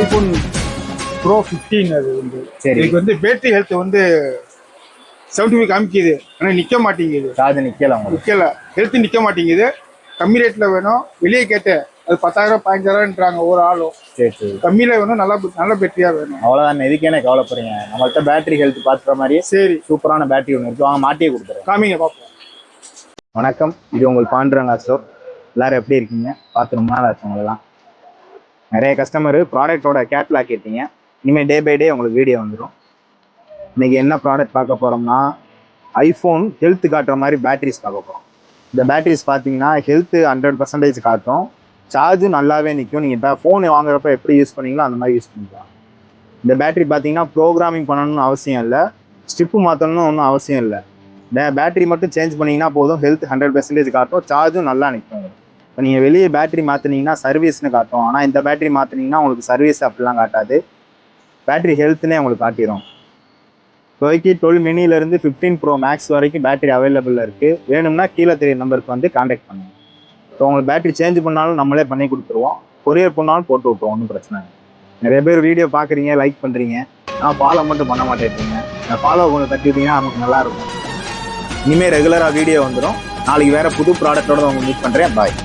IPhone bro 15 அது வந்து. சரி. இதுக்கு வந்து பேட்டரி ஹெல்த் வந்து 75 காமிக்குது, ஆனால் நிற்க மாட்டேங்குது. சார்ஜ் நிற்கல, ஹெல்த் நிற்க மாட்டேங்குது. கம்மி ரேட்டில் வேணும். வெளியே கேட்டேன், அது 10,000 15,000ன்றாங்க ஒரு ஆளும். சரி சரி. கம்மியில் வேணும், நல்ல பேட்டரியாக வேணும். அவ்வளோதான். எதுக்கேனே கவலைப்படுறீங்க, நம்மள்கிட்ட பேட்டரி ஹெல்த் பார்க்குற மாதிரியே சரி சூப்பரான பேட்டரி ஒன்று இருக்குது, வாங்க மாட்டியே கொடுத்துறேன். காமிங்க பார்ப்போம். வணக்கம், இது உங்கள் பாண்டுரங்கா ஸ்டோர். எல்லோரும் எப்படி இருக்கீங்க? பார்த்து ரொம்ப நாள் ஆச்சு உங்களெல்லாம். நிறைய கஸ்டமர் ப்ராடக்டோட கேட்லாக் கேட்டீங்க. இனிமேல் டே பை டே உங்களுக்கு வீடியோ வந்துடும். இன்றைக்கி என்ன ப்ராடக்ட் பார்க்க போகிறோம்னா, ஐஃபோன் ஹெல்த் காட்டுற மாதிரி பேட்டரிஸ் பார்க்க போகிறோம். இந்த பேட்டரிஸ் பார்த்தீங்கன்னா ஹெல்த்து 100% காட்டும், சார்ஜும் நல்லாவே நிற்கும். நீங்கள் இப்போ ஃபோன் வாங்குறப்ப எப்படி யூஸ் பண்ணீங்களோ அந்த மாதிரி யூஸ் பண்ணிக்கலாம். இந்த பேட்டரி பார்த்தீங்கன்னா ப்ரோக்ராமிங் பண்ணணும்னு அவசியம் இல்லை, ஸ்டிப்பு மாற்றணும்னு ஒன்றும் அவசியம் இல்லை. இந்த பேட்டரி மட்டும் சேஞ்ச் பண்ணிங்கன்னா போதும், ஹெல்த் 100% காட்டும், சார்ஜும் நல்லா நிற்கும். இப்போ நீங்கள் வெளியே பேட்டரி மாற்றினீங்கன்னா சர்வீஸ்னு காட்டும், ஆனால் இந்த பேட்டரி மாற்றினீங்கன்னா உங்களுக்கு சர்வீஸ் அப்படிலாம் காட்டாது, பேட்டரி ஹெல்த்னே உங்களுக்கு காட்டிடும். இப்போதைக்கு 12 மினிலேருந்து 15 ப்ரோ மேக்ஸ் வரைக்கும் பேட்டரி அவைலபிளில் இருக்குது. வேணும்னா கீழே தெரிய நம்பருக்கு வந்து கான்டாக்ட் பண்ணுங்கள். இப்போ உங்களுக்கு பேட்டரி சேஞ்ச் பண்ணாலும் நம்மளே பண்ணி கொடுத்துருவோம், கொரியர் பண்ணாலும் போட்டு விட்ருவோம், ஒன்றும் பிரச்சனை இல்லை. நிறைய பேர் வீடியோ பார்க்குறீங்க, லைக் பண்ணுறீங்க, ஆனால் ஃபாலோ மட்டும் பண்ண மாட்டேங்க. ஃபாலோ கொஞ்சம் தட்டிட்டீங்கன்னா நமக்கு நல்லாயிருக்கும். இனிமேல் ரெகுலராக வீடியோ வந்துடும். நாளைக்கு வேறு புது ப்ராடக்டோட உங்களை மீட் பண்ணுறேன். பாய்.